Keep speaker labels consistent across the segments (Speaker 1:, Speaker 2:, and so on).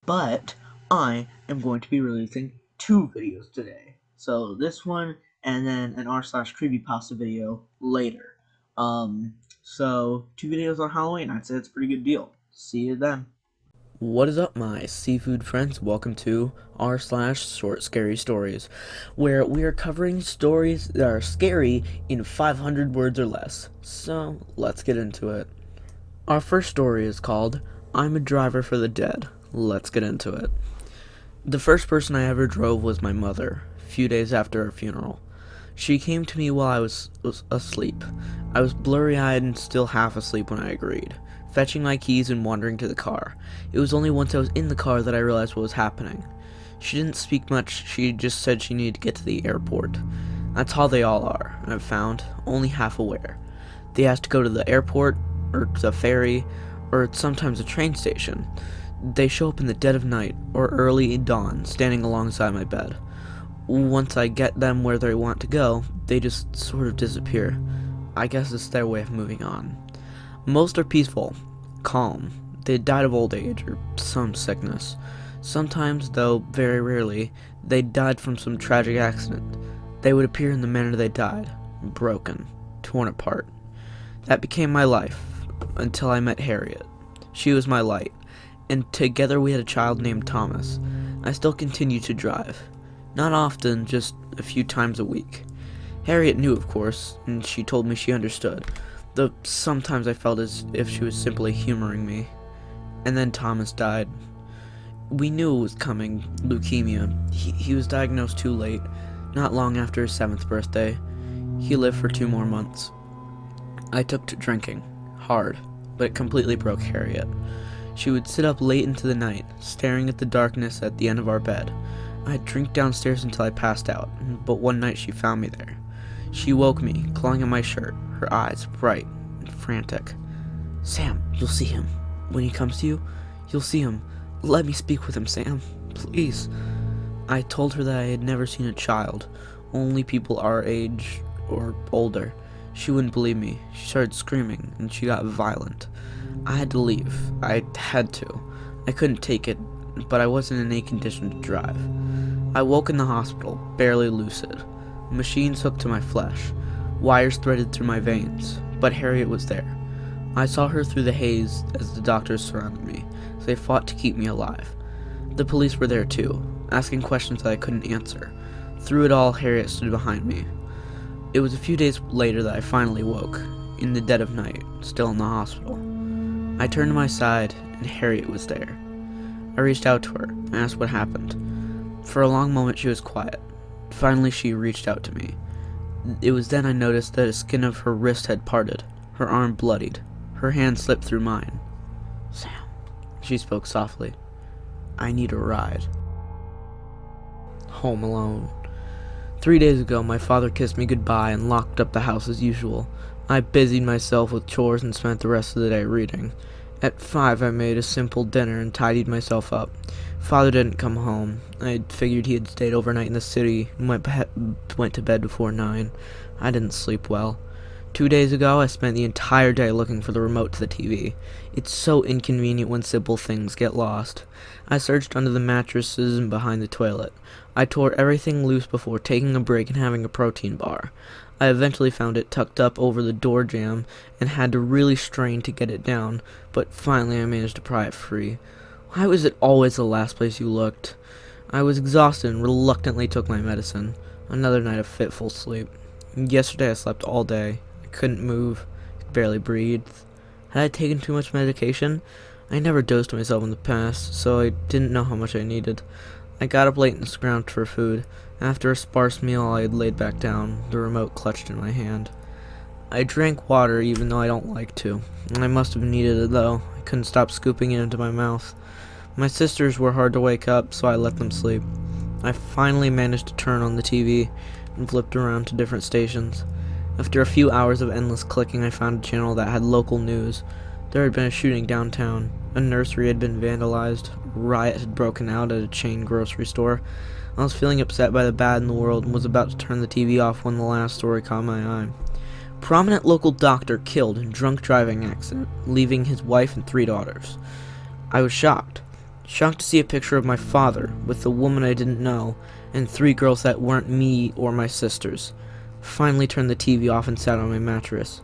Speaker 1: but I am going to be releasing two videos today. So this one and then an r/creepypasta video later. So two videos on Halloween. I'd say it's a pretty good deal. See you then.
Speaker 2: What is up, my seafood friends? Welcome to r/short scary stories, where we are covering stories that are scary in 500 words or less. So let's get into it. Our first story is called I'm a Driver for the Dead. Let's get into it. The first person I ever drove was my mother, a few days after her funeral. She came to me while I was asleep. I was blurry-eyed and still half asleep when I agreed, fetching my keys and wandering to the car. It was only once I was in the car that I realized what was happening. She didn't speak much, she just said she needed to get to the airport. That's how they all are, I've found, only half aware. They asked to go to the airport, or to the ferry, or sometimes a train station. They show up in the dead of night, or early dawn, standing alongside my bed. Once I get them where they want to go, they just sort of disappear. I guess it's their way of moving on. Most are peaceful, calm. They died of old age or some sickness. Sometimes, though very rarely, they died from some tragic accident. They would appear in the manner they died, broken, torn apart. That became my life, until I met Harriet. She was my light, and together we had a child named Thomas. I still continue to drive. Not often, just a few times a week. Harriet knew, of course, and she told me she understood, though sometimes I felt as if she was simply humoring me. And then Thomas died. We knew it was coming, leukemia. He was diagnosed too late, not long after his 7th birthday. He lived for 2 more months. I took to drinking, hard, but it completely broke Harriet. She would sit up late into the night, staring at the darkness at the end of our bed. I'd drink downstairs until I passed out, but one night she found me there. She woke me, clawing at my shirt, her eyes bright and frantic. "Sam, you'll see him. When he comes to you, you'll see him. Let me speak with him, Sam. Please." I told her that I had never seen a child, only people our age or older. She wouldn't believe me. She started screaming, and she got violent. I had to leave. I had to. I couldn't take it, but I wasn't in any condition to drive. I woke in the hospital, barely lucid. Machines hooked to my flesh, wires threaded through my veins, but Harriet was there. I saw her through the haze as the doctors surrounded me, as they fought to keep me alive. The police were there too, asking questions that I couldn't answer. Through it all, Harriet stood behind me. It was a few days later that I finally woke, in the dead of night, still in the hospital. I turned to my side, and Harriet was there. I reached out to her and asked what happened. For a long moment she was quiet. Finally she reached out to me. It was then I noticed that the skin of her wrist had parted, her arm bloodied. Her hand slipped through mine. "Sam," she spoke softly. "I need a ride." Home alone. 3 days ago my father kissed me goodbye and locked up the house as usual. I busied myself with chores and spent the rest of the day reading. At 5 I made a simple dinner and tidied myself up. Father didn't come home. I figured he had stayed overnight in the city and went to bed before 9. I didn't sleep well. 2 days ago I spent the entire day looking for the remote to the TV. It's so inconvenient when simple things get lost. I searched under the mattresses and behind the toilet. I tore everything loose before taking a break and having a protein bar. I eventually found it tucked up over the door jamb and had to really strain to get it down, but finally I managed to pry it free. Why was it always the last place you looked? I was exhausted and reluctantly took my medicine. Another night of fitful sleep. Yesterday I slept all day. I couldn't move, could barely breathe. Had I taken too much medication? I never dosed myself in the past, so I didn't know how much I needed. I got up late and scrounged for food. After a sparse meal, I had laid back down, the remote clutched in my hand. I drank water even though I don't like to. I must have needed it though. I couldn't stop scooping it into my mouth. My sisters were hard to wake up, so I let them sleep. I finally managed to turn on the TV and flipped around to different stations. After a few hours of endless clicking, I found a channel that had local news. There had been a shooting downtown. A nursery had been vandalized. A riot had broken out at a chain grocery store. I was feeling upset by the bad in the world and was about to turn the TV off when the last story caught my eye. Prominent local doctor killed in drunk driving accident, leaving his wife and 3 daughters. I was shocked. Shocked to see a picture of my father with the woman I didn't know and 3 girls that weren't me or my sisters. Finally turned the TV off and sat on my mattress.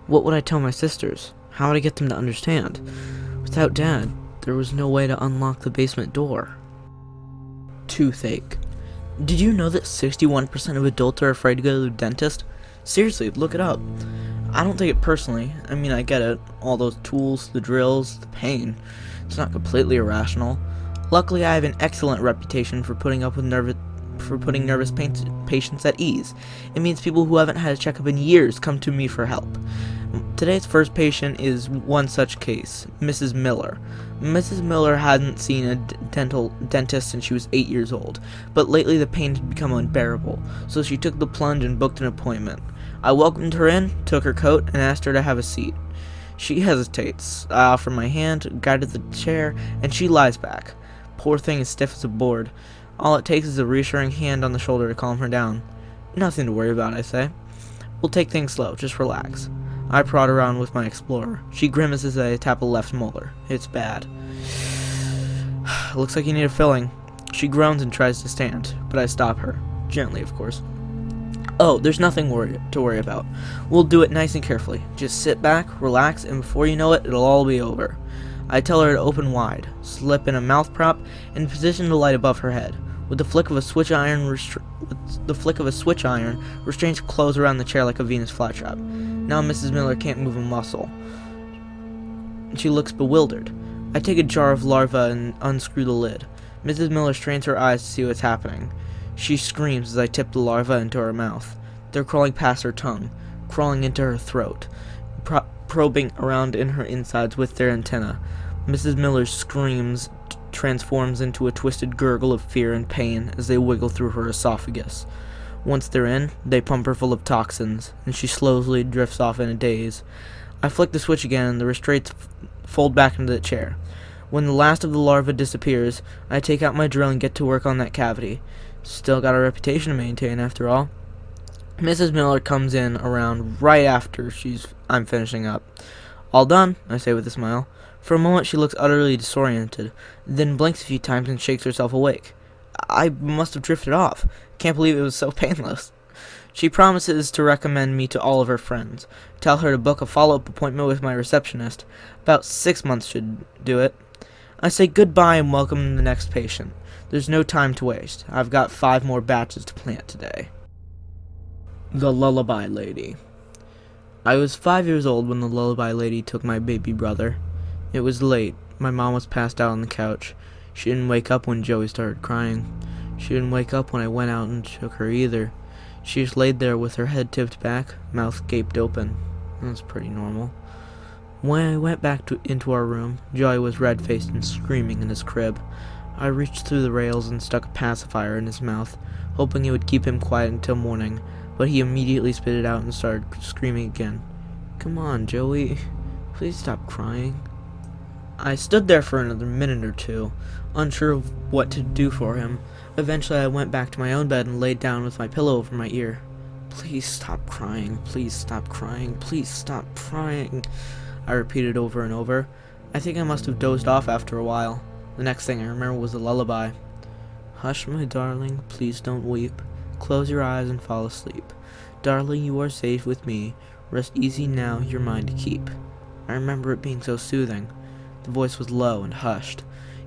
Speaker 2: What would I tell my sisters? How would I get them to understand? Without Dad, there was no way to unlock the basement door. Toothache. Did you know that 61% of adults are afraid to go to the dentist? Seriously, look it up. I don't take it personally. I mean, I get it. All those tools, the drills, the pain. It's not completely irrational. Luckily, I have an excellent reputation for putting nervous patients at ease. It means people who haven't had a checkup in years come to me for help. Today's first patient is one such case, Mrs. Miller. Mrs. Miller hadn't seen a dentist since she was 8 years old, but lately the pain had become unbearable, so she took the plunge and booked an appointment. I welcomed her in, took her coat, and asked her to have a seat. She hesitates. I offer my hand, guided the chair, and she lies back. Poor thing is stiff as a board. All it takes is a reassuring hand on the shoulder to calm her down. Nothing to worry about, I say. We'll take things slow, just relax. I prod around with my explorer. She grimaces as I tap a left molar. It's bad. Looks like you need a filling. She groans and tries to stand, but I stop her. Gently, of course. Oh, there's nothing to worry about. We'll do it nice and carefully. Just sit back, relax, and before you know it, it'll all be over. I tell her to open wide, slip in a mouth prop, and position the light above her head. With the flick of a switch iron, restraints close around the chair like a Venus flytrap. Now Mrs. Miller can't move a muscle. She looks bewildered. I take a jar of larvae and unscrew the lid. Mrs. Miller strains her eyes to see what's happening. She screams as I tip the larvae into her mouth. They're crawling past her tongue, crawling into her throat, probing around in her insides with their antennae. Mrs. Miller's screams transforms into a twisted gurgle of fear and pain as they wiggle through her esophagus. Once they're in, they pump her full of toxins, and she slowly drifts off in a daze. I flick the switch again, and the restraints fold back into the chair. When the last of the larvae disappears, I take out my drill and get to work on that cavity. Still got a reputation to maintain, after all. Mrs. Miller comes in around right after I'm finishing up. All done, I say with a smile. For a moment she looks utterly disoriented, then blinks a few times and shakes herself awake. I must have drifted off. Can't believe it was so painless. She promises to recommend me to all of her friends. Tell her to book a follow-up appointment with my receptionist. About 6 months should do it. I say goodbye and welcome the next patient. There's no time to waste. I've got 5 more batches to plant today. The Lullaby Lady. I was 5 years old when the Lullaby Lady took my baby brother. It was late. My mom was passed out on the couch. She didn't wake up when Joey started crying. She didn't wake up when I went out and shook her either. She just laid there with her head tipped back, mouth gaped open. That's pretty normal. When I went back into our room, Joey was red-faced and screaming in his crib. I reached through the rails and stuck a pacifier in his mouth, hoping it would keep him quiet until morning, but he immediately spit it out and started screaming again. Come on, Joey. Please stop crying. I stood there for another minute or two, unsure of what to do for him. Eventually I went back to my own bed and laid down with my pillow over my ear. Please stop crying. Please stop crying. Please stop crying. I repeated over and over. I think I must have dozed off after a while. The next thing I remember was a lullaby. Hush, my darling, please don't weep. Close your eyes and fall asleep. Darling, you are safe with me. Rest easy now, you're mine to keep. I remember it being so soothing. The voice was low and hushed.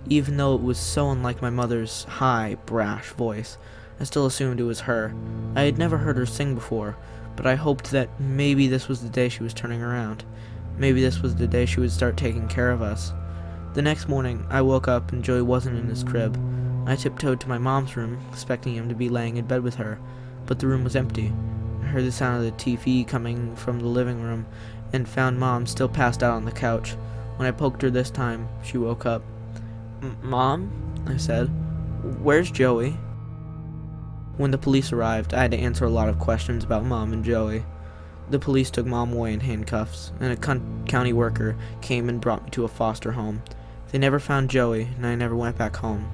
Speaker 2: Even though it was so unlike my mother's high, brash voice, I still assumed it was her. I had never heard her sing before, but I hoped that maybe this was the day she was turning around. Maybe this was the day she would start taking care of us. The next morning, I woke up and Joey wasn't in his crib. I tiptoed to my mom's room, expecting him to be laying in bed with her, but the room was empty. I heard the sound of the TV coming from the living room, and found Mom still passed out on the couch. When I poked her this time, she woke up. Mom? I said. Where's Joey? When the police arrived, I had to answer a lot of questions about Mom and Joey. The police took Mom away in handcuffs, and a county worker came and brought me to a foster home. They never found Joey, and I never went back home.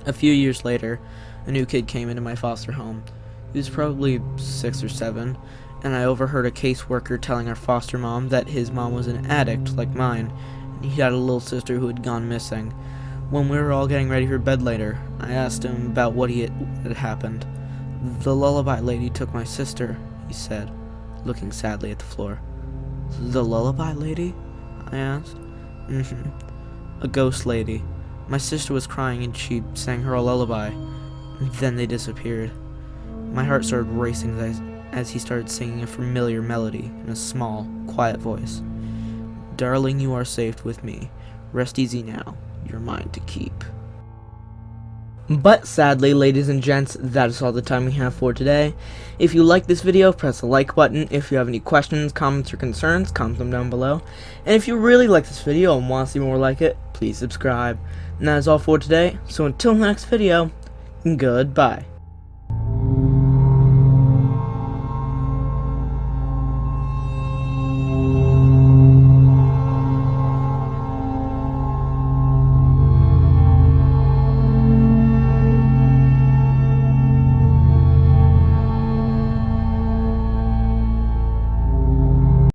Speaker 2: A few years later, a new kid came into my foster home. He was probably 6 or 7, and I overheard a caseworker telling our foster mom that his mom was an addict like mine, and he had a little sister who had gone missing. When we were all getting ready for bed later, I asked him about what had happened. "The Lullaby Lady took my sister," he said, looking sadly at the floor. "The Lullaby Lady?" I asked. "Mm-hmm. A ghost lady. My sister was crying and she sang her a lullaby. Then they disappeared." My heart started racing as he started singing a familiar melody in a small, quiet voice. "Darling, you are safe with me. Rest easy now. You're mine to keep." But sadly, ladies and gents, that is all the time we have for today. If you like this video, press the like button. If you have any questions, comments, or concerns, comment them down below. And if you really like this video and want to see more like it, please subscribe. And that is all for today, so until the next video, goodbye.